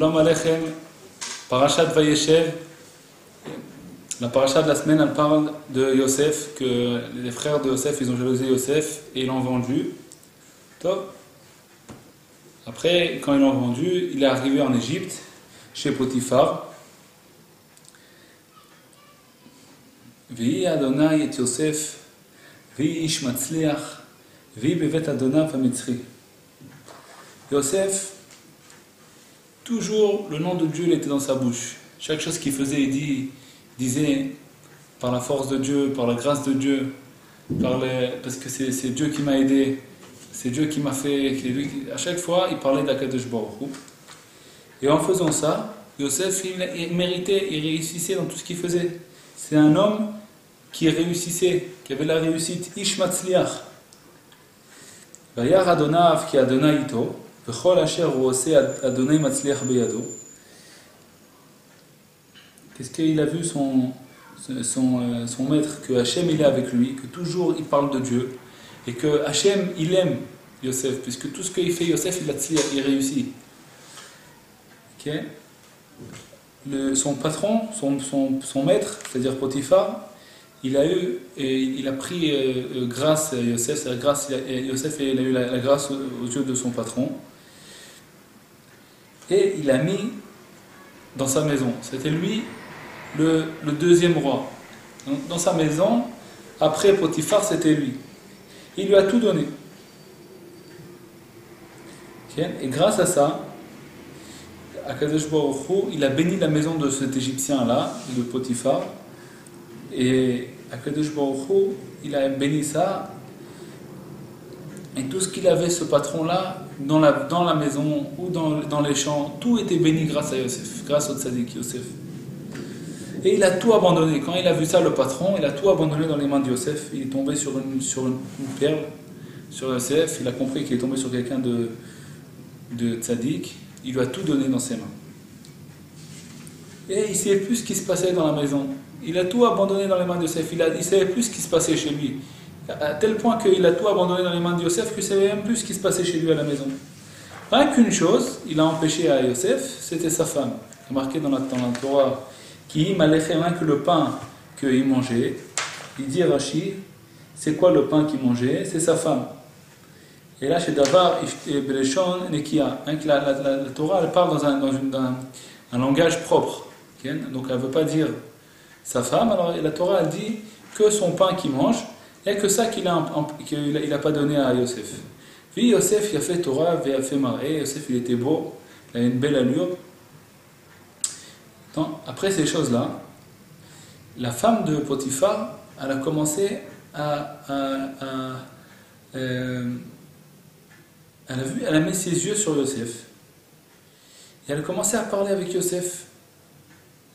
Shalom Aleichem, Parashat Vayeshev. La paracha de la semaine, elle parle de Yosef, que les frères de Yosef, ils ont jalousé Yosef et ils l'ont vendu. Top. Après, quand ils l'ont vendu, il est arrivé en Égypte, chez Potiphar. V'hi Adonai et Yosef, v'hi ish matzliach, v'hi bevet Adonai v'amitzri. Yosef, toujours le nom de Dieu il était dans sa bouche. Chaque chose qu'il faisait, il disait par la force de Dieu, par la grâce de Dieu, parce que c'est Dieu qui m'a aidé, c'est Dieu qui m'a fait. À chaque fois, il parlait d'Akadosh Baruch Hu. Et en faisant ça, Yosef, il méritait, il réussissait dans tout ce qu'il faisait. C'est un homme qui réussissait, qui avait la réussite. Ish matzliach. Vayar Adonav ki Adonai ito, v'chol asher hu oseh Adonai matzliach beyado. Qu'est-ce qu'il a vu son maître, que Hachem il est avec lui, que toujours il parle de Dieu, et que Hachem il aime Yosef, puisque tout ce qu'il fait Yosef il réussit. Okay. Son patron, son maître, c'est-à-dire Potiphar, il a pris grâce à Yosef, Yosef il a eu la grâce aux yeux de son patron, et il l'a mis dans sa maison. C'était lui le deuxième roi. Dans sa maison, après Potiphar, c'était lui. Il lui a tout donné. Okay. Et grâce à ça, Akadosh Baruch Hu, il a béni la maison de cet Égyptien-là, de Potiphar. Et Akadosh Baruch Hu, il a béni ça. Et tout ce qu'il avait, ce patron-là, dans la maison ou dans les champs, tout était béni grâce à Yosef, grâce au tzaddik Yosef. Et il a tout abandonné. Quand il a vu ça, le patron, il a tout abandonné dans les mains de Yosef. Il est tombé sur une perle, sur Yosef. Il a compris qu'il est tombé sur quelqu'un de tzaddik. Il lui a tout donné dans ses mains. Et il ne savait plus ce qui se passait dans la maison. Il a tout abandonné dans les mains de Yosef. Il ne savait plus ce qui se passait chez lui. À tel point qu'il a tout abandonné dans les mains de Yosef qu'il ne savait même plus ce qui se passait chez lui à la maison. Rien qu'une chose, il a empêché à Yosef, c'était sa femme. C'est marqué dans la Torah. Qui m'a laissé rien que le pain qu'il mangeait. Il dit Rashi, c'est quoi le pain qu'il mangeait? C'est sa femme. Et là, chez Davar, Beleshon Nekia, la Torah, elle parle dans un langage propre. Okay? Donc, elle ne veut pas dire sa femme. Alors, la Torah, elle dit que son pain qu'il mange, et que ça qu'il n'a pas donné à Yosef. Puis Yosef, il a fait Torah, il a fait marée. Yosef, il était beau, il a une belle allure. Après ces choses-là, la femme de Potiphar, elle a commencé elle a mis ses yeux sur Yosef. Et elle a commencé à parler avec Yosef.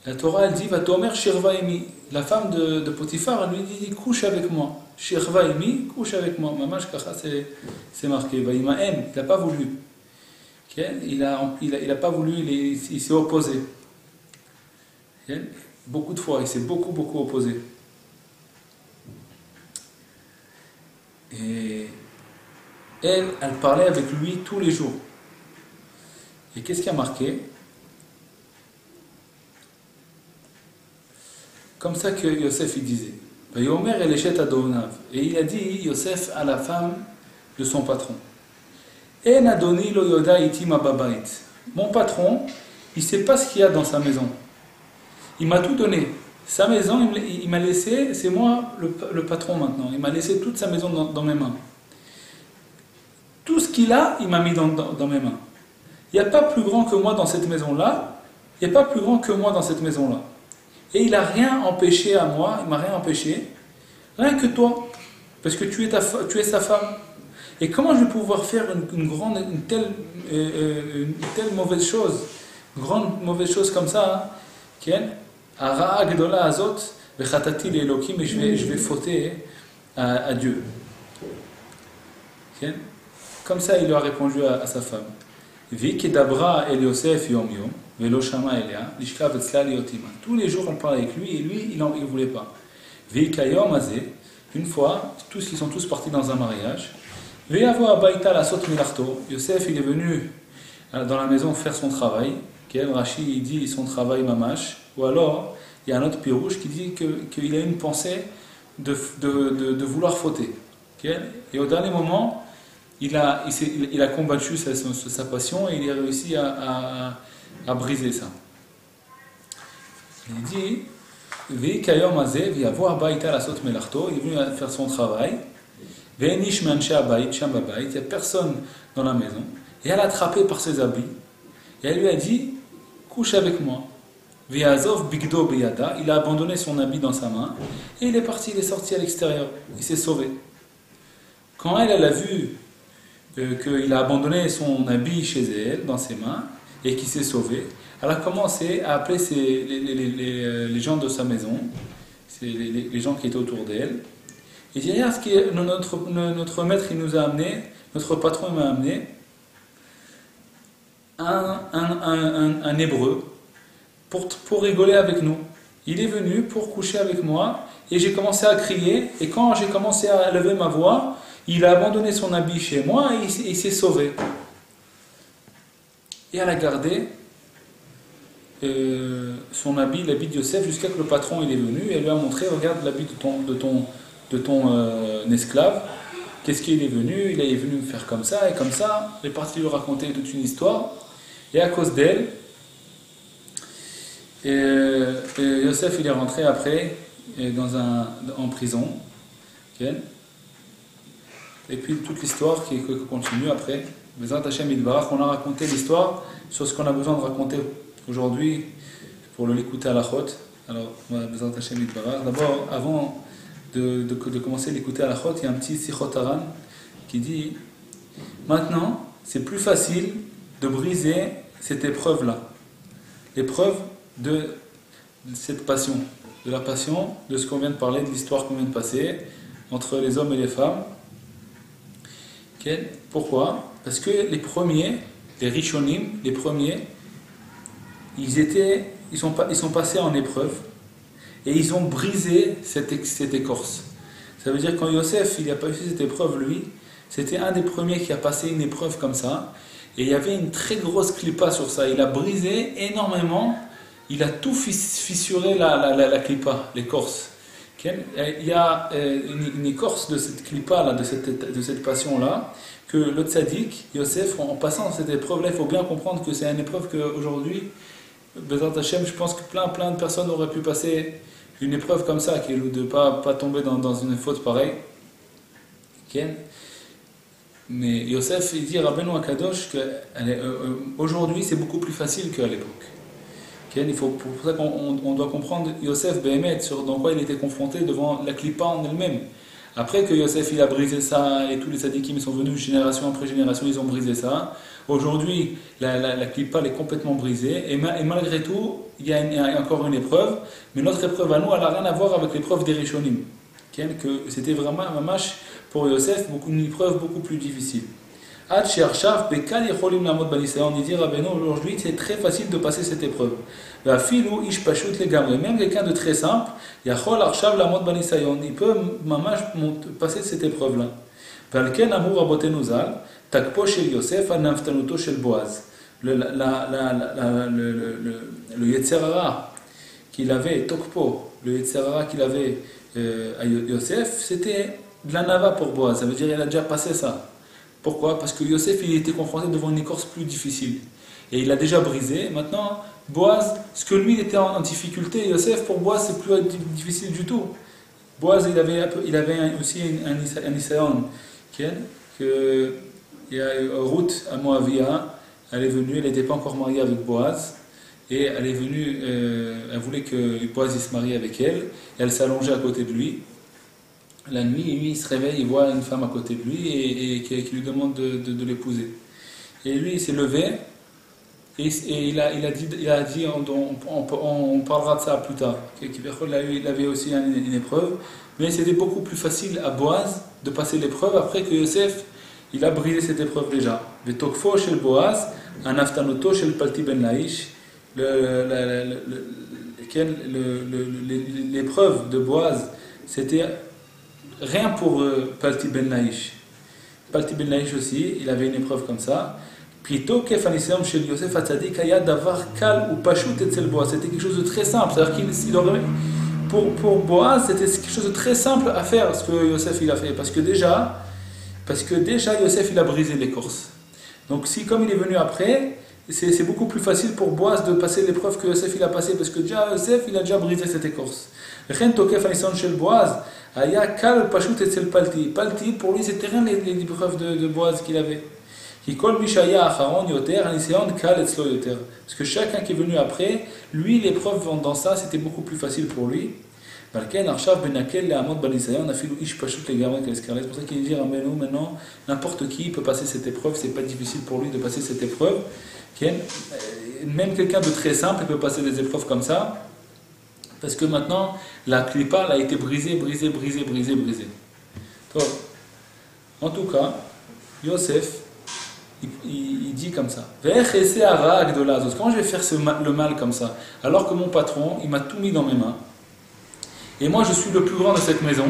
La Torah, elle dit, va t'omer shirva emi. La femme de Potiphar, elle lui dit, couche avec moi. Shirva emi, couche avec moi. Mamash kacha, c'est marqué. Va ima em, il n'a pas voulu. Okay? Il a pas voulu, il s'est opposé. Beaucoup de fois, il s'est beaucoup opposé. Et elle parlait avec lui tous les jours. Et qu'est-ce qui a marqué? Comme ça que Yosef il disait. Et il a dit Yosef à la femme de son patron. Mon patron, il ne sait pas ce qu'il y a dans sa maison. Il m'a tout donné. Sa maison, il m'a laissé, c'est moi le patron maintenant. Il m'a laissé toute sa maison dans mes mains. Tout ce qu'il a, il m'a mis dans mes mains. Il n'y a pas plus grand que moi dans cette maison-là. Il n'y a pas plus grand que moi dans cette maison-là. Et il n'a rien empêché à moi, il m'a rien empêché. Rien que toi. Parce que tu es sa femme. Et comment je vais pouvoir faire une telle mauvaise chose, une grande mauvaise chose comme ça, hein? Ara'a gdola azot vechatati le'elokim, et je vais fauter à Dieu. Okay? Comme ça, il lui a répondu à sa femme. Vi kedabra el Yosef yom yom velo shama elia lishkav etzla liotima. Tous les jours, elle parle avec lui et lui, il ne voulait pas. Vi kayom azeh, une fois, ils sont tous partis dans un mariage. Vi avo abaita la sot milarto. Yosef, il est venu dans la maison faire son travail. Rashi il dit son travail mamash, ou alors il y a un autre pirouche qui dit qu'il a une pensée de vouloir fauter. Et au dernier moment, il a combattu sa passion et il a réussi à briser ça. Il dit il est venu faire son travail. Il n'y a personne dans la maison. Et elle a attrapé par ses habits. Et elle lui a dit couche avec moi. Il a abandonné son habit dans sa main. Et il est parti, il est sorti à l'extérieur. Il s'est sauvé. Quand elle a vu qu'il a abandonné son habit chez elle, dans ses mains, et qu'il s'est sauvé, elle a commencé à appeler les gens de sa maison, les gens qui étaient autour d'elle. Il dit regarde ce que notre maître il nous a amené, notre patron m'a amené un hébreu pour rigoler avec nous. Il est venu pour coucher avec moi et j'ai commencé à crier et quand j'ai commencé à lever ma voix, il a abandonné son habit chez moi et il s'est sauvé. Et elle a gardé son habit, l'habit de Yosef, jusqu'à que le patron il est venu et elle lui a montré regarde l'habit de ton esclave, qu'est-ce qu'il est venu, il est venu me faire comme ça et comme ça, il est parti lui raconter toute une histoire et à cause d'elle Yosef il est rentré après en prison, okay. Et puis toute l'histoire qui continue après Bezrat Hashem Yitbarach, on a raconté l'histoire sur ce qu'on a besoin de raconter aujourd'hui pour l'écouter à la chôte. Alors Bezrat Hashem Yitbarach, d'abord avant de commencer à l'écouter à la chôte, il y a un petit Sichot Haran qui dit maintenant c'est plus facile de briser cette épreuve là, l'épreuve de cette passion, de la passion de ce qu'on vient de parler, de l'histoire qu'on vient de passer entre les hommes et les femmes. Okay. Pourquoi? Parce que les premiers, les Rishonim, les premiers, ils sont passés en épreuve et ils ont brisé cette écorce. Ça veut dire que quand Yosef il n'a pas eu cette épreuve, lui, c'était un des premiers qui a passé une épreuve comme ça et il y avait une très grosse clipa sur ça. Il a brisé énormément, il a tout fissuré la clipa, l'écorce. Okay. Il y a une écorce de cette clipa, de cette passion-là, que le tzaddik, Yosef, en passant cette épreuve-là, il faut bien comprendre que c'est une épreuve qu'aujourd'hui, Bezrat Hashem, je pense que plein de personnes auraient pu passer une épreuve comme ça, de ne pas tomber dans une faute pareille. Okay. Mais Yosef, il dit Rabbeinu Akadosh qu'aujourd'hui c'est beaucoup plus facile qu'à l'époque. Okay. Pour ça qu'on doit comprendre Yosef Behemet, dans quoi il était confronté devant la clipa en elle-même. Après que Yosef il a brisé ça et tous les tzadikim sont venus génération après génération, ils ont brisé ça. Aujourd'hui, la clipa est complètement brisée et malgré tout, il y a encore une épreuve. Mais notre épreuve à nous, elle n'a rien à voir avec l'épreuve des Rishonim. Que c'était vraiment un mamash pour Yosef, une épreuve beaucoup plus difficile. On dit aujourd'hui c'est très facile de passer cette épreuve. Même quelqu'un de très simple, il peut passer cette épreuve-là. Le Yetzer Hara qu'il avait, Tokpo, le Yetzer Hara qu'il avait à Yosef, c'était de la nava pour Boaz. Ça veut dire qu'il a déjà passé ça. Pourquoi? Parce que Yosef il était confronté devant une écorce plus difficile. Et il a déjà brisé. Maintenant, Boaz, ce que lui il était en difficulté, Yosef pour Boaz c'est plus difficile du tout. Boaz il avait aussi un Isaïon. Il y a Ruth à Moavia, elle est venue, elle n'était pas encore mariée avec Boaz. Et elle est venue, elle voulait que Boaz il se marie avec elle. Et elle s'allongeait à côté de lui. La nuit, lui, il se réveille, il voit une femme à côté de lui et qui lui demande de l'épouser. Et lui, il s'est levé et il a dit on parlera de ça plus tard. Il avait aussi une épreuve, mais c'était beaucoup plus facile à Boaz de passer l'épreuve après que Yosef, il a brisé cette épreuve déjà. Vetokfo shel Boaz, un aftanoto shel Palti ben Laish, l'épreuve de Boaz, c'était rien pour Palti ben Laish. Palti ben Laish aussi, il avait une épreuve comme ça, Puis Tokef Aniseom chez Yosef Hatzadik Aya Davar Kal ou Pashut Etzel Boaz. C'était quelque chose de très simple. C'est-à-dire qu'il aurait. Pour Boaz, c'était quelque chose de très simple à faire ce que Yosef il a fait. Parce que déjà Yosef il a brisé l'écorce. Donc si comme il est venu après, c'est beaucoup plus facile pour Boaz de passer l'épreuve que Yosef il a passé. Parce que déjà Yosef il a déjà brisé cette écorce. Chen Tokef Aniseom chez Boaz Aya Kal ou Pashut Etzel Palti. Palti pour lui c'était rien les épreuves de Boaz qu'il avait. Parce que chacun qui est venu après, lui, l'épreuve dans ça, c'était beaucoup plus facile pour lui. C'est pour ça qu'il dit maintenant, n'importe qui peut passer cette épreuve, c'est pas difficile pour lui de passer cette épreuve. Même quelqu'un de très simple peut passer des épreuves comme ça, parce que maintenant, la clipa a été brisée. En tout cas, Yosef, il dit comme ça. Quand je vais faire le mal comme ça, alors que mon patron, il m'a tout mis dans mes mains, et moi je suis le plus grand de cette maison,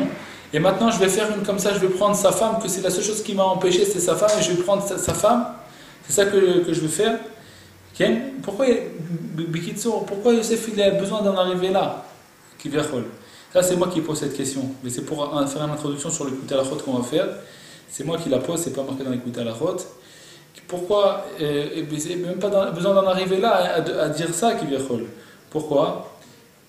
et maintenant je vais faire une comme ça, je vais prendre sa femme, que c'est la seule chose qui m'a empêché, c'était sa femme, et je vais prendre sa femme, c'est ça que je veux faire. Pourquoi Yosef il a besoin d'en arriver là? Ça c'est moi qui pose cette question, mais c'est pour faire une introduction sur l'écoute à la route qu'on va faire. C'est moi qui la pose, c'est pas marqué dans l'écoute à la route. Pourquoi même pas besoin d'en arriver là à dire ça qui vient. Pourquoi?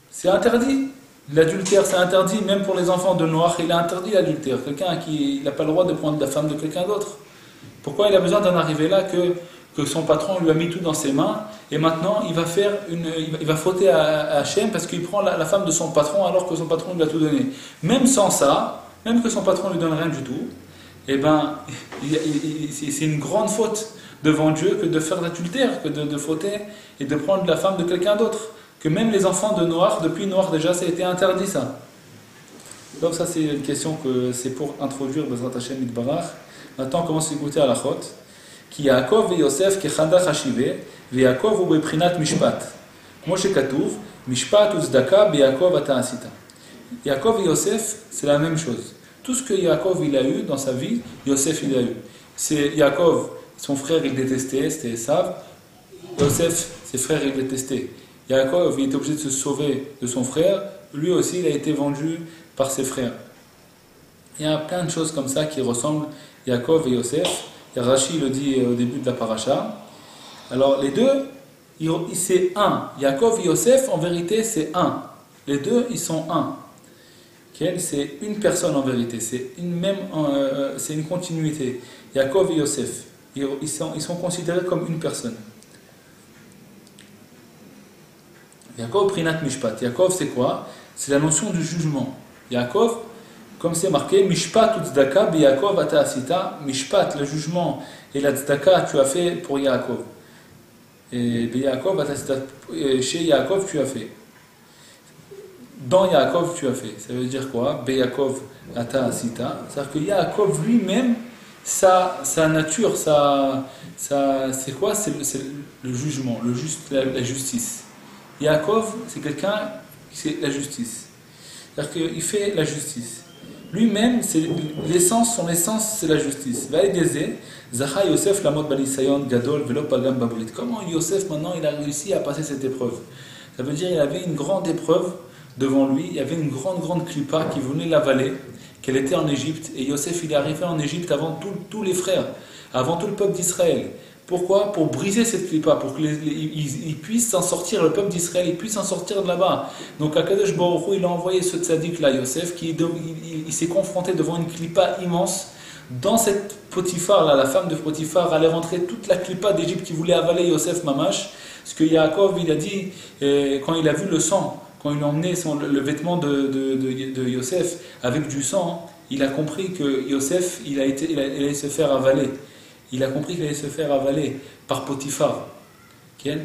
C'est interdit. L'adultère c'est interdit, même pour les enfants de Noach, il a interdit l'adultère. Quelqu'un qui n'a pas le droit de prendre la femme de quelqu'un d'autre. Pourquoi il a besoin d'en arriver là que son patron lui a mis tout dans ses mains et maintenant il va fauter à Hachem parce qu'il prend la femme de son patron alors que son patron lui a tout donné. Même sans ça, même que son patron lui donne rien du tout, eh ben, c'est une grande faute devant Dieu que de faire l'adultère, que de fauter et de prendre la femme de quelqu'un d'autre. Que même les enfants de Noach, depuis Noach déjà, ça a été interdit ça. Donc ça c'est une question que c'est pour introduire Bezrat Hashem Yitbarach. Maintenant on commence à écouter à la chot. Ki Yaakov et Yosef kechanda chashive, ve Yaakov ou beprinat mishpat. Moshe Katuv, mishpat ou zdaka, be Yaakov ata asita. Yaakov et Yosef, c'est la même chose. Tout ce que Yaakov il a eu dans sa vie, Yosef il a eu. C'est Yaakov, son frère il détestait, c'était Esav. Yosef, ses frères il détestaient. Yaakov il était obligé de se sauver de son frère. Lui aussi il a été vendu par ses frères. Il y a plein de choses comme ça qui ressemblent Yaakov et Yosef. Et Rashi le dit au début de la paracha. Alors les deux, c'est un. Yaakov et Yosef en vérité c'est un. Les deux ils sont un. C'est une personne en vérité, c'est une continuité. Yaakov et Yosef, ils sont considérés comme une personne. Yaakov prinat mishpat. Yaakov c'est quoi? C'est la notion du jugement. Yaakov, comme c'est marqué, mishpat ou tzedaka bi Yaakov ata asita. Mishpat, le jugement, et la tzedaka tu as fait pour Yaakov. Et bi Yaakov ata asita, chez Yaakov tu as fait. Dans Yaakov tu as fait. Ça veut dire quoi? Be Yaakov ata asita. C'est-à-dire que Yaakov lui-même, sa nature, c'est quoi? C'est le jugement, la justice. Yaakov, c'est quelqu'un, c'est la justice. C'est-à-dire qu'il fait la justice. Lui-même, son essence, c'est la justice. Zacha Yosef lamot balisayon gadol velo pagam babrit. Comment Yosef maintenant il a réussi à passer cette épreuve? Ça veut dire qu'il avait une grande épreuve devant lui, il y avait une grande clipa qui venait l'avaler, qu'elle était en Égypte, et Yosef il est arrivé en Égypte avant tous les frères, avant tout le peuple d'Israël. Pourquoi? Pour briser cette clipa, pour qu'ils puissent s'en sortir, le peuple d'Israël, il puisse s'en sortir de là-bas. Donc Akadosh Baruch Hu, il a envoyé ce tzaddik là, Yosef, il s'est confronté devant une clipa immense. Dans cette Potiphar là, la femme de Potiphar allait rentrer toute la clipa d'Égypte qui voulait avaler Yosef Mamash. Ce que Yaakov il a dit quand il a vu le sang, quand il a emmené le vêtement de Yosef avec du sang, il a compris que Yosef il allait se faire avaler. Il a compris qu'il allait se faire avaler par Potiphar.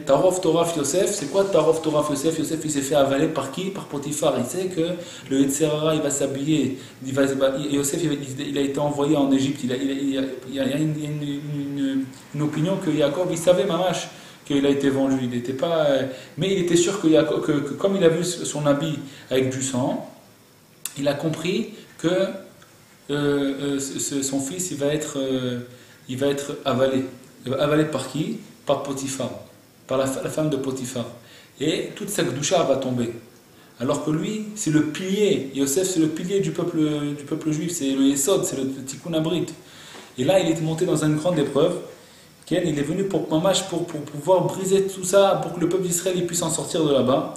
Tarof Toraf Yosef, c'est quoi Tarof Toraf Yosef? Yosef il s'est fait avaler par qui? Par Potiphar. Il sait que le Yetzerara il va s'habiller. Yosef il a été envoyé en Égypte. Il y a une opinion que Yaakov il savait Mamash qu'il a été vendu. Il n'était pas, mais il était sûr que comme il a vu son habit avec du sang, il a compris que son fils il va être avalé. avalée par qui? Par Potiphar, par la femme de Potiphar. Et toute sa gdoucha va tomber. Alors que lui, c'est le pilier, Yosef, c'est le pilier du peuple juif, c'est le Yesod, c'est le Tikkun Abrit. Et là, il est monté dans une grande épreuve. Il est venu pour pouvoir briser tout ça, pour que le peuple d'Israël puisse en sortir de là-bas.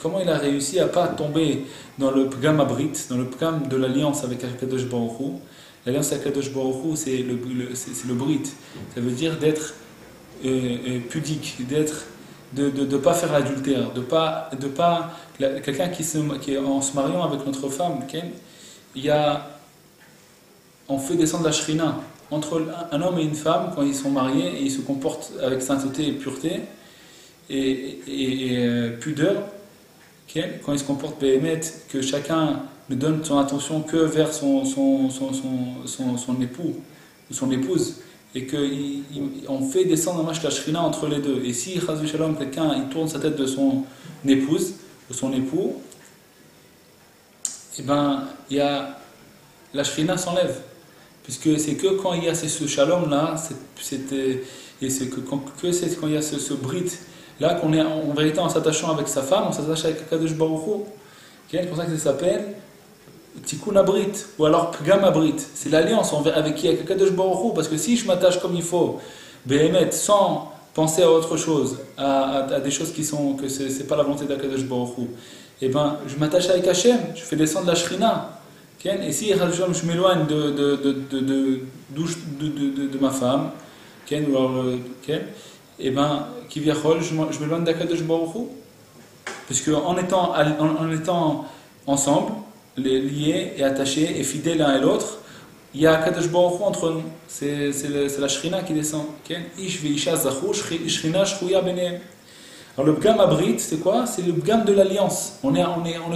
Comment il a réussi à ne pas tomber dans le Pgam Abrit, dans le Pgam de l'alliance avec Akadosh Baruch Hu. L'alliance avec Akadosh Baruch Hu, c'est le Brit. Ça veut dire d'être pudique, de ne pas faire l'adultère, quelqu'un qui en se mariant avec notre femme, on fait descendre la shrina entre un homme et une femme quand ils sont mariés et ils se comportent avec sainteté et pureté et pudeur, quand ils se comportent béhémeth, que chacun ne donne son attention que vers son époux ou son épouse, et qu'on fait descendre la shrina entre les deux. Et si quelqu'un il tourne sa tête de son épouse ou son époux, et la shrina s'enlève. Puisque c'est que quand il y a ce shalom là, et c'est que quand il y a ce brit là qu'on est en vérité en s'attachant avec sa femme, on s'attache avec Akadosh Baruch Hu. C'est pour ça que ça s'appelle Tikkun Abrit ou alors Pgam Abrit. C'est l'alliance avec qui? Avec Akadosh Baruch Hu. Parce que si je m'attache comme il faut, Béhémet, sans penser à autre chose, à des choses que c'est pas la volonté d'Akadosh Baruch Hu, je m'attache avec Hachem, je fais descendre la shrina. Et si je m'éloigne de ma femme, qui je m'éloigne d'Akadosh Baruch Hu. Parce qu'en étant ensemble, liés et attachés et fidèles l'un et l'autre, il y a Akadosh Baruch Hu entre nous. C'est la shrina qui descend. Ish ve'isha zachu, shrina shchuya benehem. Alors le Pgam Abrit, c'est quoi? C'est le Pgam de l'alliance. On est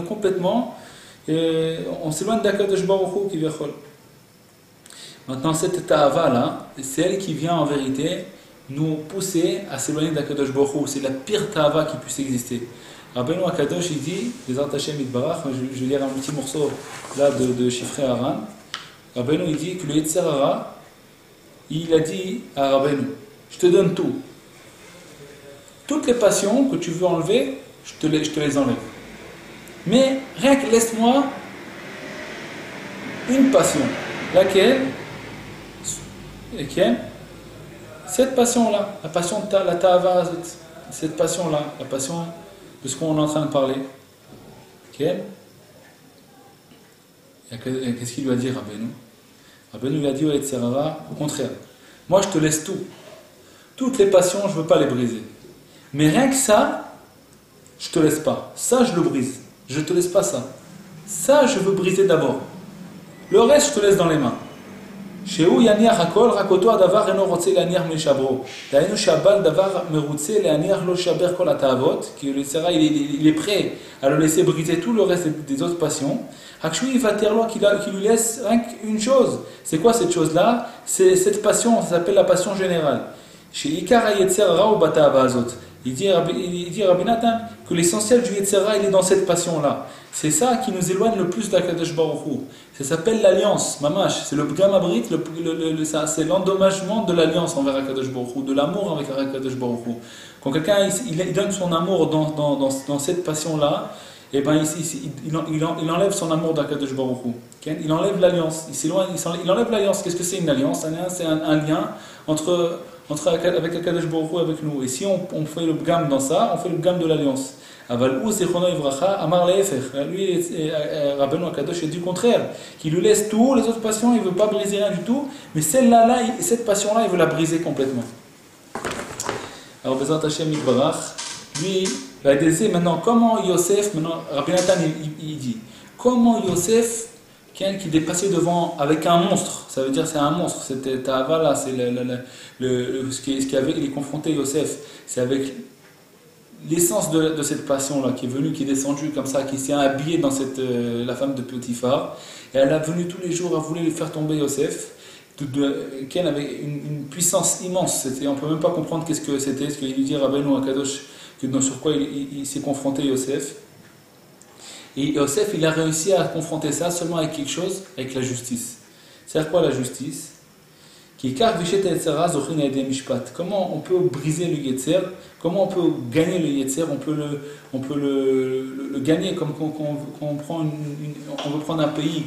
complètement... on s'éloigne d'Akadosh Baruch Hu qui v'yachol. Maintenant, cette ta'ava là, c'est elle qui vient en vérité nous pousser à s'éloigner d'Akadosh Baruch Hu. C'est la pire ta'ava qui puisse exister. Rabbeinu Akadosh, il dit, les Artachem Itbarach, je vais lire un petit morceau là de Shifrei Haran. Rabbeinu, il dit que le Yetzer Hara, il a dit à Rabbeinu, je te donne tout. Toutes les passions que tu veux enlever, je te les enlève. Mais rien que laisse-moi une passion. Laquelle? Cette passion-là, la passion de la ta'ava, cette passion-là, la passion de ce qu'on est en train de parler. Qu'est-ce qu'il lui a dit, Rabbeinu? Rabbeinu lui a dit au Yetzer Hara, au contraire, moi je te laisse tout. Toutes les passions, je ne veux pas les briser. Mais rien que ça, je ne te laisse pas. Ça, je le brise. Je ne te laisse pas ça. Ça, je veux briser d'abord. Le reste, je te laisse dans les mains. Sheu yaniach hakol, rakoto adavar eno rotze laniach meshabro. Daenu shabal davar merutze laniach lo shaber kol atavot. Il est prêt à le laisser briser tout le reste des autres passions. Hakshui vaterlo qui lui laisse rien qu'une chose. C'est quoi cette chose-là? C'est cette passion, ça s'appelle la passion générale. Chez Ikar hayetzer ra ou batava azot. Il dit Rabbi Nathan que l'essentiel du Yetzer Hara, il est dans cette passion-là. C'est ça qui nous éloigne le plus d'Akadosh Baruch Hu. Ça s'appelle l'alliance, mamash. C'est le Pgam Abrit, c'est l'endommagement de l'alliance envers Akadosh Baruch Hu, de l'amour avec Akadosh Baruch Hu. Quand quelqu'un il donne son amour dans cette passion-là, il enlève son amour d'Akadosh Baruch Hu. Il enlève l'alliance. Il enlève l'alliance. Qu'est-ce que c'est une alliance? C'est un lien avec Akadosh Baruch Hu, avec nous. Et si on fait le Pgam dans ça, on fait le Pgam de l'alliance. Aval ou Zichrono Ivracha, Amar Le'efer. Lui, Rabbeinu Akadosh, est du contraire. Qui lui laisse tout, les autres passions, il ne veut pas briser rien du tout. Mais cette passion-là, il veut la briser complètement. Alors, Bezrat Hashem Yitbarach, lui, va aider maintenant comment Yosef, Rabbi Nathan, il dit, comment Yosef, qui est passé devant avec un monstre, ça veut dire c'est un monstre, c'était Ta'ava là, c'est ce qui avait, il est confronté Yosef, c'est avec l'essence de cette passion là qui est venue, qui est descendue comme ça, qui s'est habillée dans la femme de Potiphar, et elle a venu tous les jours, elle voulait lui faire tomber Yosef, qu'elle avait une puissance immense, on ne peut même pas comprendre qu'est-ce que c'était, ce qu'il lui dit Rabbeinu Akadosh, sur quoi il s'est confronté Yosef. Et Yosef, il a réussi à confronter ça seulement avec quelque chose, avec la justice. C'est quoi la justice? Comment on peut briser le Yetzer? Comment on peut gagner le Yetzer? On peut le gagner comme quand on prend on veut prendre un pays,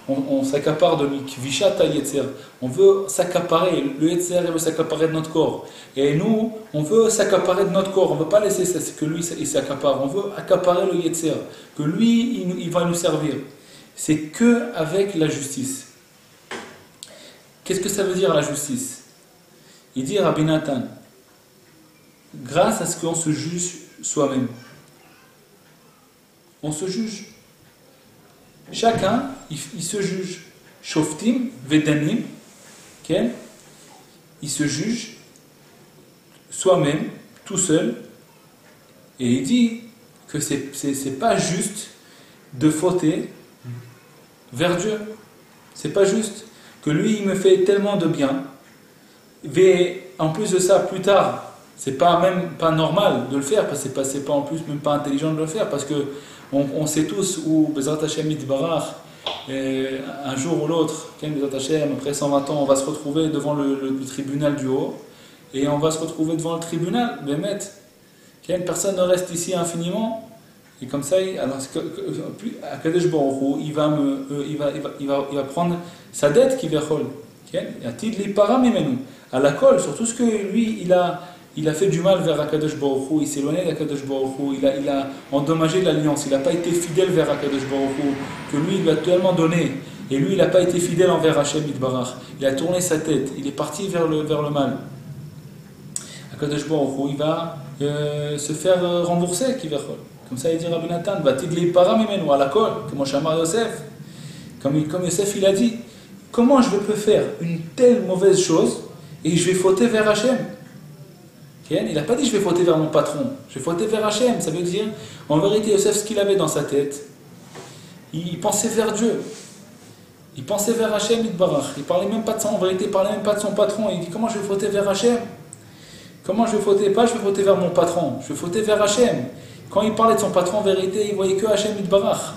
on s'accapare de lui. Vishata Yetzer. On veut s'accaparer. Le Yetzer veut s'accaparer de notre corps. Et nous, on veut s'accaparer de notre corps. On ne veut pas laisser que lui il s'accapare. On veut accaparer le Yetzer. Que lui, il va nous servir. C'est que avec la justice. Qu'est-ce que ça veut dire la justice? Il dit Rabbi Nathan, grâce à ce qu'on se juge soi-même. On se juge. Chacun, il se juge. Shoftim, Vedanim, il se juge soi-même, tout seul. Et il dit que c'est pas juste de fauter vers Dieu. C'est pas juste. Que lui, il me fait tellement de bien. Et en plus de ça, plus tard, c'est même pas normal de le faire, parce que c'est pas en plus même pas intelligent de le faire, parce que on sait tous où Bezrat Hashem Yitbarach, un jour ou l'autre, Bezrat Hashem, après 120 ans, on va se retrouver devant le tribunal du haut, et on va se retrouver devant le tribunal, Bémet. Personne ne reste ici infiniment. Et comme ça, Akadosh Baruch Hu, il va prendre sa dette qui va chol. À la colle, sur tout ce que lui, il a fait du mal vers Akadosh Baruch Hu, il s'est éloigné d'Akadosh Baruch Hu, il a endommagé l'alliance, il n'a pas été fidèle vers Akadosh Baruch Hu, que lui, il lui a tellement donné, et lui, il n'a pas été fidèle envers Hashem Yitbarach. Il a tourné sa tête, il est parti vers le mal. Akadosh Baruch Hu, il va se faire rembourser, qui va chol. Comme ça, il dit Rabbi Nathan, à la colle, comme Shamar Yosef, comme Yosef il a dit, comment je peux faire une telle mauvaise chose et je vais fauter vers Hachem? Il n'a pas dit je vais fauter vers mon patron, je vais fauter vers Hachem. Ça veut dire, en vérité, Yosef, ce qu'il avait dans sa tête, il pensait vers Dieu, il pensait vers Hachem Yitbarach. Il parlait même pas de ça, en vérité, il parlait même pas de son patron. Il dit comment je vais fauter vers Hachem? Comment je vais fauter? Pas je vais fauter vers mon patron, je vais fauter vers Hachem. Quand il parlait de son patron en vérité, il voyait que Hachem Yitbarach.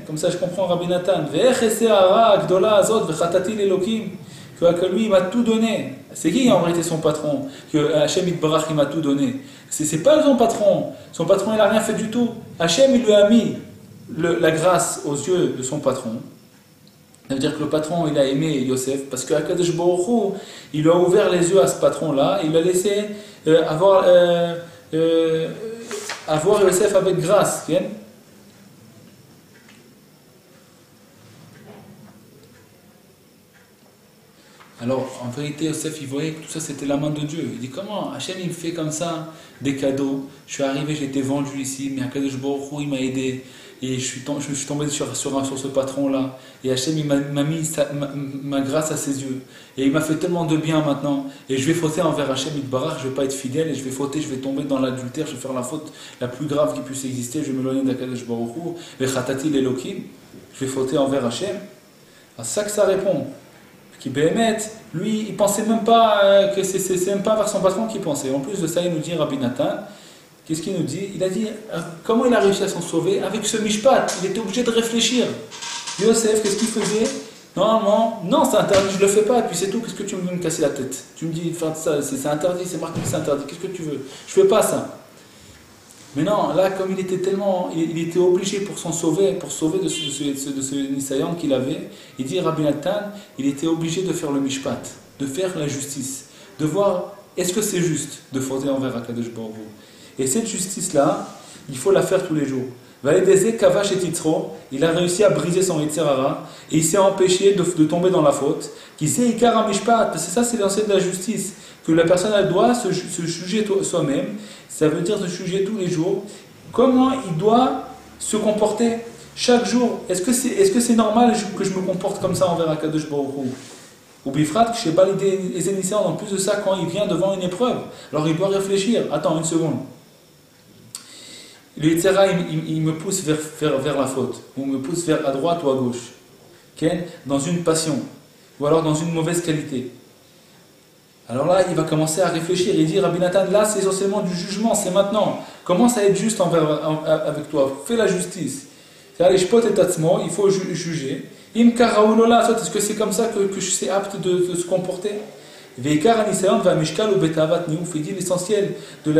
Comme ça je comprends Rabbi Nathan. Que lui il m'a tout donné. C'est qui en vérité son patron? Que Hachem Yitbarach il m'a tout donné. C'est pas son patron. Son patron il n'a rien fait du tout. Hachem il lui a mis la grâce aux yeux de son patron. Ça veut dire que le patron il a aimé Yosef parce que Akadosh Baruch Hu, il lui a ouvert les yeux à ce patron-là. Il l'a laissé avoir Yosef avec grâce. Alors, en vérité, Yosef, il voyait que tout ça, c'était la main de Dieu. Il dit, comment Hachem, il me fait comme ça des cadeaux. Je suis arrivé, j'ai été vendu ici, mais Akadosh Baruch Hu, il m'a aidé. Et je suis tombé sur ce patron-là. Et Hachem, il m'a mis ma grâce à ses yeux. Et il m'a fait tellement de bien maintenant. Et je vais fauter envers Hachem Yitbarach, je ne vais pas être fidèle. Et je vais fauter, je vais tomber dans l'adultère. Je vais faire la faute la plus grave qui puisse exister. Je vais m'éloigner d'Akadosh Baruch Hu. Vechatati l'Elokim. Je vais fauter envers Hachem. À ça que ça répond. Qui bémet, lui, il pensait même pas que c'est même pas vers son patron qu'il pensait. En plus de ça, il nous dit Rabbi Nathan, qu'est-ce qu'il nous dit? Il a dit, comment il a réussi à s'en sauver? Avec ce mishpat, il était obligé de réfléchir. Yosef, qu'est-ce qu'il faisait? Normalement, non, c'est interdit, je le fais pas, et puis c'est tout, qu'est-ce que tu veux me casser la tête? Tu me dis, faire ça, c'est interdit, c'est marqué que c'est interdit, qu'est-ce que tu veux? Je fais pas ça. Mais non, là, comme il était obligé pour s'en sauver, pour sauver de ce Nisayan qu'il avait, il dit Rabbi Nathan, il était obligé de faire le mishpat, de faire la justice, de voir est-ce que c'est juste de fauter envers Akadosh Baruch Hu. Et cette justice-là, il faut la faire tous les jours. Valedeze Kavash et Titzro, il a réussi à briser son Yetzer Hara et il s'est empêché de tomber dans la faute. Qui sait Ikar Mishpat, parce que ça c'est l'ancien de la justice, que la personne elle doit se juger soi-même. Ça veut dire se juger tous les jours. Comment il doit se comporter chaque jour? Est-ce que c'est normal que je me comporte comme ça envers Akadosh Baruch Hu? Ou Bifrat, je sais pas les émissaires, en plus de ça, quand il vient devant une épreuve, alors il doit réfléchir. Attends une seconde. Le Yitzhara, il me pousse vers la faute, ou me pousse vers à droite ou à gauche, dans une passion, ou alors dans une mauvaise qualité. Alors là, il va commencer à réfléchir. Il dit, Rabbi Nathan, là, c'est essentiellement du jugement, c'est maintenant. Commence à être juste avec toi. Fais la justice. il faut juger. Est-ce que c'est comme ça que je suis apte de se comporter? Il dit l'essentiel de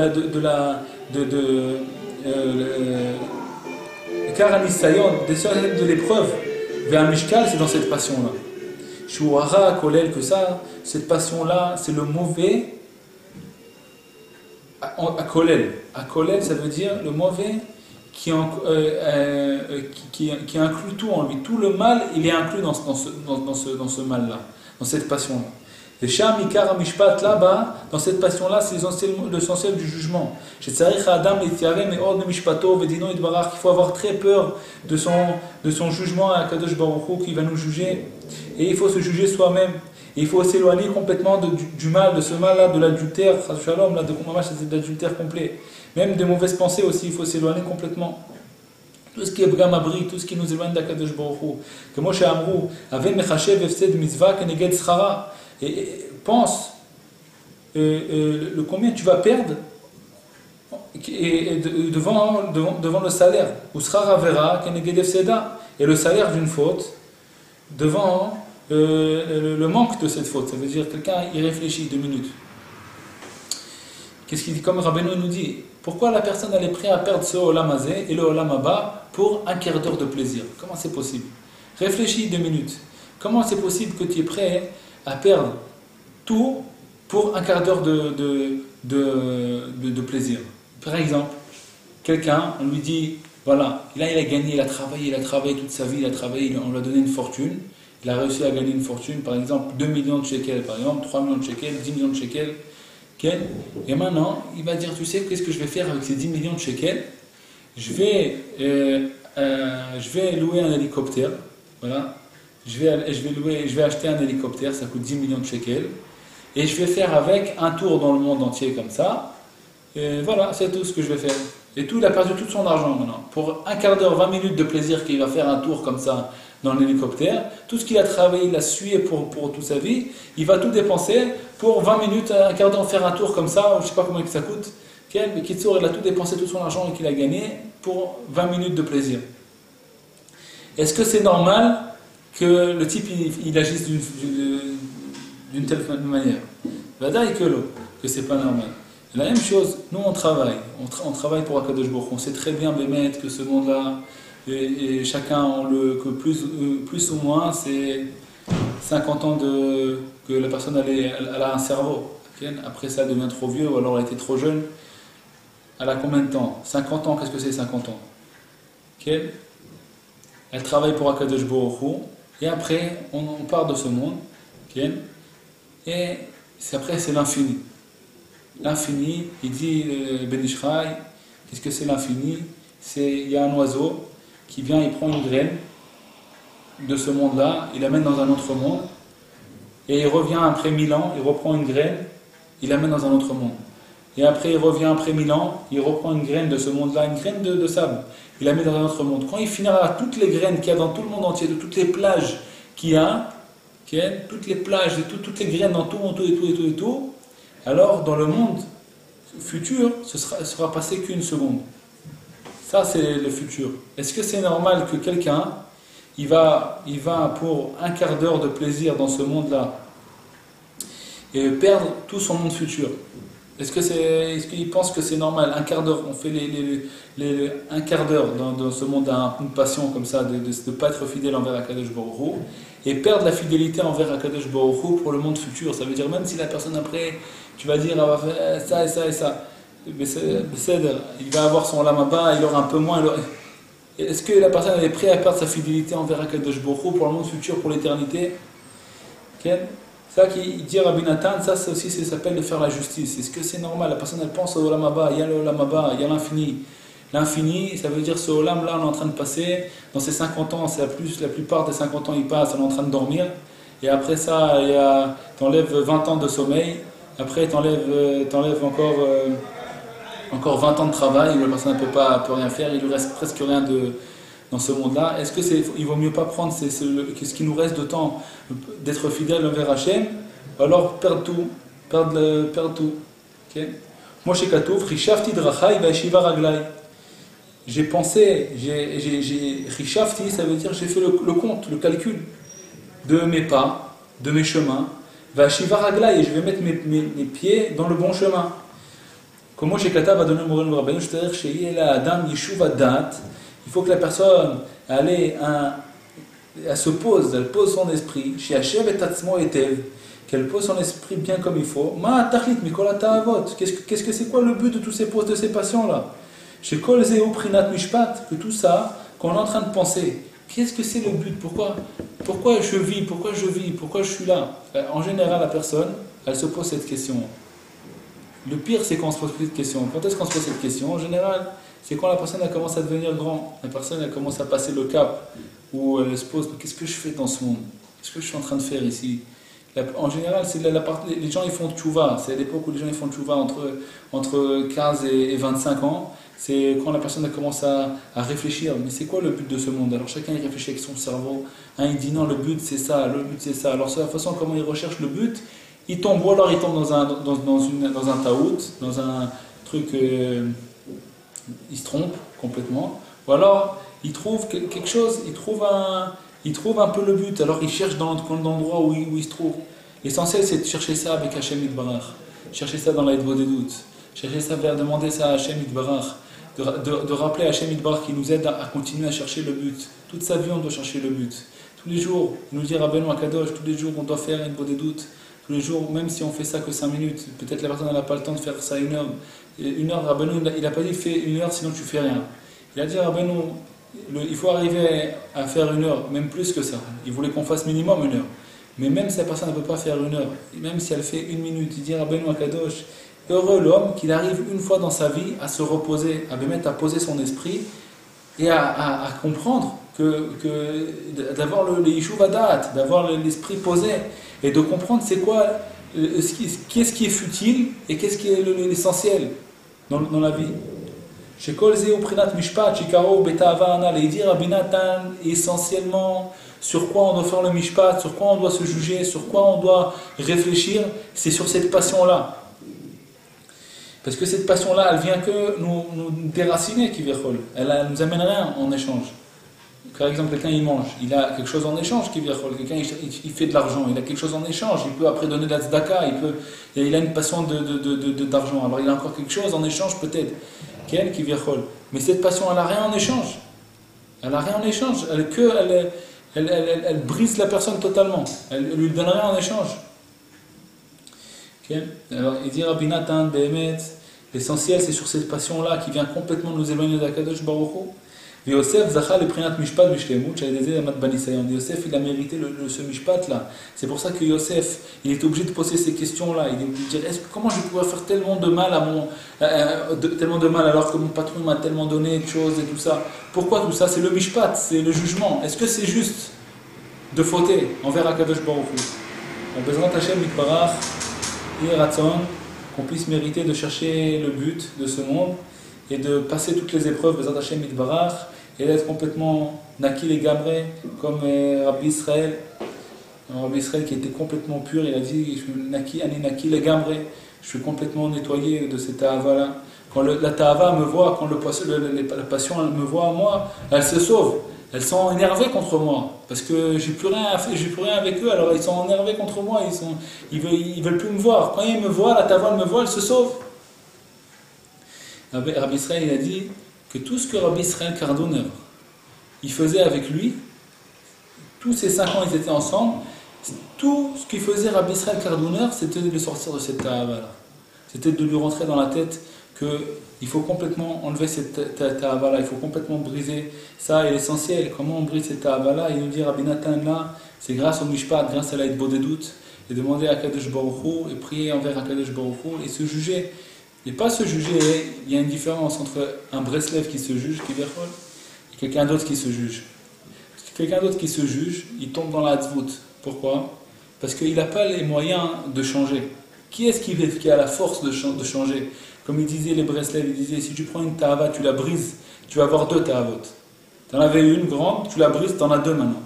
l'épreuve, c'est dans cette passion-là. Que ça, cette passion-là, c'est le mauvais. Akolel, ça veut dire le mauvais qui inclut tout en lui. Tout le mal, il est inclus dans ce mal-là, dans cette passion-là. Les Sham, Ikar, Mishpat, là-bas, dans cette passion-là, c'est l'essentiel du jugement. Il faut avoir très peur de son jugement à Kadosh Baruch Hu qui va nous juger. Et il faut se juger soi-même. Et il faut s'éloigner complètement du mal, de ce mal-là, de l'adultère, de l'adultère complet. Même des mauvaises pensées aussi, il faut s'éloigner complètement. Tout ce qui est bgamabri, tout ce qui nous éloigne d'Akadosh Baruch Hu. Que Moshe Amrou, avait mechashev efsed mitzvah keneged schara. Et pense le combien tu vas perdre devant le salaire. Ou schara vera keneged efseda. Et le salaire d'une faute devant le manque de cette faute. Ça veut dire quelqu'un y réfléchit 2 minutes. Qu'est-ce qu'il dit? Comme Rabbeinu nous dit, pourquoi la personne elle est prête à perdre ce olam hazé et le olam haba pour un quart d'heure de plaisir? Comment c'est possible? Réfléchis 2 minutes. Comment c'est possible que tu es prêt à perdre tout pour un quart d'heure de plaisir? Par exemple, quelqu'un, on lui dit, voilà, là il a gagné, il a travaillé toute sa vie, on lui a donné une fortune, il a réussi à gagner une fortune, par exemple 2 millions de shekels, par exemple 3 millions de shekels, 10 millions de shekels. Et maintenant, il va dire, tu sais, qu'est-ce que je vais faire avec ces 10 millions de shekels? Je vais louer un hélicoptère, voilà. Je vais acheter un hélicoptère, ça coûte 10 millions de shekels, et je vais faire avec un tour dans le monde entier comme ça, et voilà, c'est tout ce que je vais faire. Et tout, il a perdu tout son argent maintenant. Pour un quart d'heure, 20 minutes de plaisir qu'il va faire un tour comme ça dans l'hélicoptère, tout ce qu'il a travaillé, il a sué pour toute sa vie, il va tout dépenser pour 20 minutes, un quart d'heure faire un tour comme ça, je ne sais pas combien que ça coûte. Mais Kitsour, il a tout dépensé, tout son argent qu'il a gagné pour 20 minutes de plaisir. Est-ce que c'est normal que le type il agisse d'une telle manière? Vadaï que c'est pas normal. La même chose, nous on travaille pour Akadosh Baruch Hu. On sait très bien Bémet que ce monde-là, et chacun que plus ou moins, c'est 50 ans que la personne elle a un cerveau. Okay? Après ça, elle devient trop vieux ou alors elle était trop jeune. Elle a combien de temps? 50 ans, qu'est-ce que c'est 50 ans? Okay? Elle travaille pour Akadosh Baruch Hu. Et après, on part de ce monde. Okay? Et après, c'est l'infini. L'infini, il dit Ben Ishraï, qu'est-ce que c'est l'infini? Il y a un oiseau qui vient, il prend une graine de ce monde-là, il l'amène dans un autre monde, et il revient après 1000 ans, il reprend une graine, il l'amène dans un autre monde. Et après il revient après 1000 ans, il reprend une graine de ce monde-là, une graine de sable, il la met dans un autre monde. Quand il finira toutes les graines qu'il y a dans tout le monde entier, de toutes les plages qu'il y a, toutes les plages, toutes les graines dans tout, alors dans le monde futur, ce sera passé qu'une seconde. Ça c'est le futur. Est-ce que c'est normal que quelqu'un, il va pour un quart d'heure de plaisir dans ce monde-là et perdre tout son monde futur? Est-ce qu'il pense que c'est normal? Un quart d'heure, on fait un quart d'heure dans ce monde d'une passion comme ça, de ne pas être fidèle envers Akadosh Baruch Hu, et perdre la fidélité envers Akadosh Baruch Hu pour le monde futur. Ça veut dire même si la personne après, tu vas dire, elle va faire ça et ça et ça, il va avoir son olam haba, il aura un peu moins. Est-ce que la personne elle est prête à perdre sa fidélité envers Akadosh Baruch Hu pour le monde futur, pour l'éternité? Ça qui dit Rabbi Nathan, ça aussi ça s'appelle de faire la justice. Est-ce que c'est normal? La personne elle pense au olam haba, il y a le olam haba, il y a l'infini. L'infini, ça veut dire ce olam là on est en train de passer, dans ces 50 ans, la plupart des 50 ans ils passent, on est en train de dormir, et après ça, t'enlèves 20 ans de sommeil, après t'enlèves encore 20 ans de travail, où la personne ne peut rien faire, il lui reste presque rien dans ce monde-là. Est-ce qu'il vaut mieux pas prendre ce qui nous reste de temps d'être fidèle envers Hachem, ou alors perdre tout? Okay? Moi chez Katouf, Rishavti Drachai va Shiva Raglai. j'ai pensé, j'ai richafti, ça veut dire j'ai fait le compte, le calcul de mes pas, de mes chemins. Va shiva ragla et je vais mettre mes pieds dans le bon chemin. Comment j'ai kata va donner Moreno Rabbeinu, c'est-à-dire chez Yela Adam Yishuv Adat, il faut que la personne elle se pose, elle pose son esprit, chez Hashem et Tatzmo Etev, qu'elle pose son esprit bien comme il faut. Ma tachlit mikola ta'avot, qu'est-ce que c'est quoi le but de tous ces passions-là? Chez Kol Zeu Prinat Mishpat, que tout ça, qu'on est en train de penser, qu'est-ce que c'est le but? Pourquoi je vis? Pourquoi je suis là? En général, la personne, elle se pose cette question. Le pire, c'est quand on se pose cette question. Quand est-ce qu'on se pose cette question? En général, c'est quand la personne elle commence à devenir grand. La personne elle commence à passer le cap, où elle se pose, qu'est-ce que je fais dans ce monde? Qu'est-ce que je suis en train de faire ici? En général, c'est les gens ils font tchouva. C'est à l'époque où les gens ils font tchouva entre 15 et 25 ans. C'est quand la personne elle commence à réfléchir. Mais c'est quoi le but de ce monde? Alors chacun il réfléchit avec son cerveau. Il dit non, le but c'est ça, le but c'est ça. Alors c'est la façon comment il recherche le but. Il tombe, ou alors il tombe dans un taout, dans un truc, il se trompe complètement. Ou alors il trouve quelque chose, il trouve un peu le but. Alors il cherche dans l'endroit où il se trouve. L'essentiel c'est de chercher ça avec Hashem Yitbarach. Chercher ça dans la Hitbo des doutes. Chercher ça vers demander ça à Hashem Yitbarach. De rappeler à Hashem Yitbarach qui nous aide à continuer à chercher le but. Toute sa vie on doit chercher le but. Tous les jours, il nous dit Rabbeinu Akadosh, tous les jours on doit faire une Hitbo des doutes. Tous les jours, même si on fait ça que 5 minutes, peut-être la personne n'a pas le temps de faire ça 1 heure. 1 heure, Rabbeinu, il n'a pas dit fais 1 heure sinon tu fais rien. Il a dit Rabbeinu, il faut arriver à faire 1 heure, même plus que ça. Il voulait qu'on fasse minimum 1 heure. Mais même si la personne ne peut pas faire 1 heure, même si elle fait 1 minute, il dit Rabbeinu Akadosh, heureux l'homme qu'il arrive une fois dans sa vie à se reposer, à poser son esprit et à comprendre d'avoir le Yishuv Adat, d'avoir l'esprit posé et de comprendre c'est quoi, qu'est-ce qui est futile et qu'est-ce qui est l'essentiel dans la vie. Chez Kol Zeu Prinat Mishpat, Shikaro Betava Anal, et dire Rabbi Nathan essentiellement sur quoi on doit faire le Mishpat, sur quoi on doit se juger, sur quoi on doit réfléchir, c'est sur cette passion-là. Parce que cette passion-là, elle vient que nous déraciner, elle ne nous amène rien en échange. Par exemple, quelqu'un il mange, il a quelque chose en échange, quelqu'un il fait de l'argent, il a quelque chose en échange, il peut après donner de la tzedaka, il a une passion d'argent, alors il a encore quelque chose en échange peut-être. Mais cette passion, elle n'a rien en échange. Elle n'a rien en échange, elle brise la personne totalement, elle ne lui donne rien en échange. Alors il dit Rabbi Nathan, Behemet, l'essentiel c'est sur cette passion-là qui vient complètement nous éloigner d'Akadosh Baruch Hu. Yosef Zachal le Prinat Mishpat Bishlemut, Yosef il a mérité ce Mishpat là. C'est pour ça que Yosef il est obligé de poser ces questions-là. Il est obligé de dire comment je pourrais faire tellement de mal alors que mon patron m'a tellement donné de choses et tout ça. Pourquoi tout ça? C'est le Mishpat, c'est le jugement. Est-ce que c'est juste de fauter envers Akadosh Baruch Hu? On besoin Hashem Yitbarach, Yiratzon, qu'on puisse mériter de chercher le but de ce monde et de passer toutes les épreuves Bezat Hashem Yitbarach et d'être complètement naki les gamré comme Rabbi Israël. Rabbi Israël qui était complètement pur, il a dit naki les gamré, je suis complètement nettoyé de cette tahava là. Quand la tahava me voit, quand la passion elle me voit moi, elle se sauve. Elles sont énervées contre moi parce que j'ai plus rien avec eux. Alors ils sont énervés contre moi, ils veulent plus me voir. Quand ils me voient, la tahava me voit, elle se sauve. Rabbi Israël il a dit que tout ce que Rabbi Israël Kardoner il faisait avec lui, tous ces 5 ans ils étaient ensemble, tout ce qu'il faisait Rabbi Israël Kardoner, c'était de le sortir de cette tahava-là. C'était de lui rentrer dans la tête qu'il faut complètement enlever cette tahava-là, il faut complètement briser ça. Et l'essentiel, comment on brise cette tahava-là, il nous dit Rabbi Nathan là, c'est grâce au Mishpat, grâce à la Hitbo des doutes, et demander à Kadosh Baruch Hu, et prier envers Kadosh Baruch Hu, et se juger. Et pas se juger, il y a une différence entre un Breslev qui se juge, et quelqu'un d'autre qui se juge. Parce que quelqu'un d'autre qui se juge, il tombe dans la tzvout. Pourquoi? Parce qu'il n'a pas les moyens de changer. Qui est-ce qui a la force de changer? Comme il disait les Breslev, il disait si tu prends une tahava, tu la brises, tu vas avoir 2 tahavot. Tu en avais une grande, tu la brises, tu en as 2 maintenant.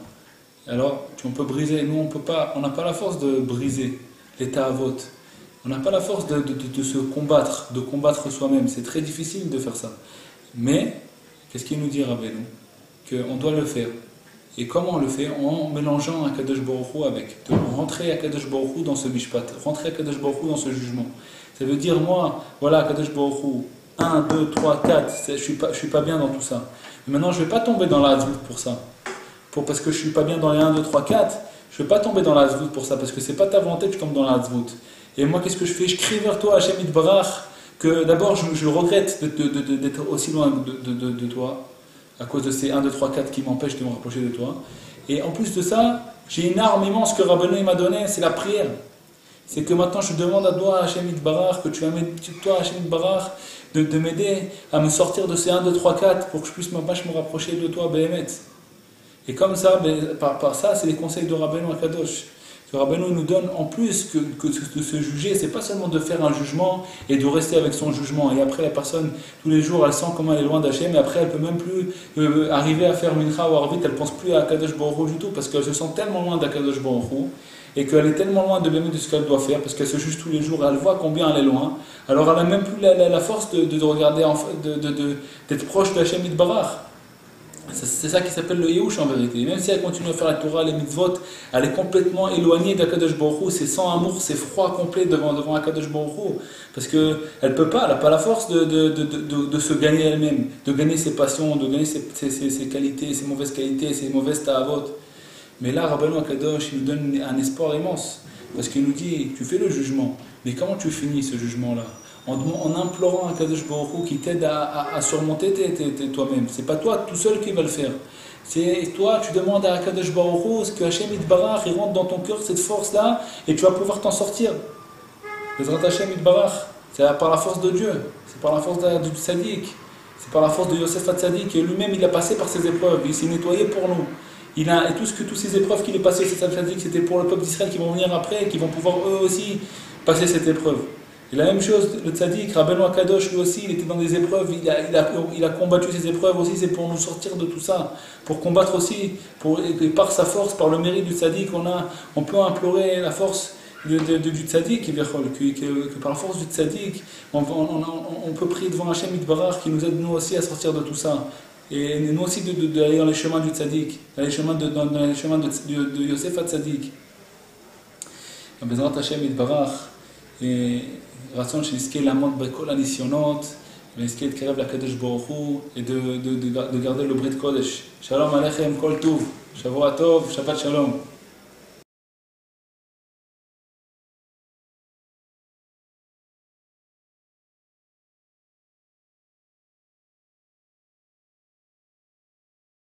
Alors, on peut briser, nous on n'a pas la force de briser les tahavot. On n'a pas la force de se combattre, de combattre soi-même. C'est très difficile de faire ça. Mais Qu'est-ce qu'il nous dit Rabbeinu? Qu'on doit le faire. Et comment on le fait? En mélangeant Akadosh Baruch Hu avec. De rentrer Akadosh Baruch Hu dans ce mishpat, rentrer Akadosh Baruch Hu dans ce jugement. Ça veut dire, moi, voilà, Akadosh Baruch Hu, 1, 2, 3, 4, je suis pas bien dans tout ça. Mais maintenant, je ne vais pas tomber dans la hazvout pour ça. Parce que je ne suis pas bien dans les 1, 2, 3, 4, je ne vais pas tomber dans la hazvout pour ça, parce que ce n'est pas ta volonté que je tombe dans la hazvout. Et moi, qu'est-ce que je fais? Je crie vers toi, Hashem Yitbarach, que d'abord, je regrette d'être aussi loin de toi, à cause de ces 1, 2, 3, 4 qui m'empêchent de me rapprocher de toi. Et en plus de ça, j'ai une arme immense que Rabbeinu m'a donnée, c'est la prière. C'est que maintenant je demande à toi, Hashem Yitbarach, que tu vas m'aider, toi, Hashem Yitbarach, de m'aider à me sortir de ces 1, 2, 3, 4 pour que je puisse me rapprocher de toi, Béhémet. Et comme ça, par ça, c'est les conseils de Rabbeinu Akadosh. Que Rabbeinu nous donne en plus que de se juger, c'est pas seulement de faire un jugement et de rester avec son jugement. Et après, la personne, tous les jours, elle sent comment elle est loin d'Hachem, et après, elle peut même plus arriver à faire Mincha ou Arvit, elle pense plus à Akadosh Baruch Hu du tout, parce qu'elle se sent tellement loin d'Akadosh Baruch Hu, et qu'elle est tellement loin de ce qu'elle doit faire, parce qu'elle se juge tous les jours, elle voit combien elle est loin, alors elle n'a même plus la force de regarder, d'être proche de Hashem Yitbarach. C'est ça qui s'appelle le Yehush en vérité. Et même si elle continue à faire la Torah, les mitzvot, elle est complètement éloignée d'Akadosh Baruch Hu, c'est sans amour, c'est froid complet devant Akadosh Baruch Hu, parce qu'elle ne peut pas, elle n'a pas la force de se gagner elle-même, de gagner ses passions, de gagner ses qualités, ses mauvaises qualités, ses mauvaises ta'avot. Mais là, Rabbeinu Akadosh, il nous donne un espoir immense, parce qu'il nous dit, tu fais le jugement, mais comment tu finis ce jugement-là? En implorant à Kadosh Baruch Hu qui t'aide à surmonter toi-même. C'est pas toi tout seul qui va le faire. C'est toi, tu demandes à Kadosh Baruch Hu que Hashem Yitbarach, il rentre dans ton cœur cette force-là, et tu vas pouvoir t'en sortir. Bezrat Hashem Yitbarach, c'est par la force de Dieu, c'est par la force du tzaddik, c'est par la force de Yosef HaTzadik, et lui-même il a passé par ces épreuves, il s'est nettoyé pour nous. Et toutes ces épreuves qu'il est passé, Yosef HaTzadik, c'était pour le peuple d'Israël qui vont venir après, et qui vont pouvoir eux aussi passer cette épreuve. Et la même chose, le tzaddik, Rabbeinu Akadosh, lui aussi, il était dans des épreuves, il a combattu ces épreuves aussi, c'est pour nous sortir de tout ça, pour combattre aussi, et par sa force, par le mérite du tzaddik, on peut implorer la force du tzaddik, que par la force du tzaddik, on peut prier devant Hashem Yitbarach, qui nous aide nous aussi à sortir de tout ça. Et nous aussi d'aller dans les chemins du tzaddik, dans les chemins de Yosef HaTzadik. Bezrat Hashem Yitbarach, et רצון שנזכה לעמוד בכל הניסיונות ונזכה להתקרב לקדוש ברוך הוא et de garder le brit קודש. שלום עליכם, כל טוב, שבוע טוב, שבת שלום.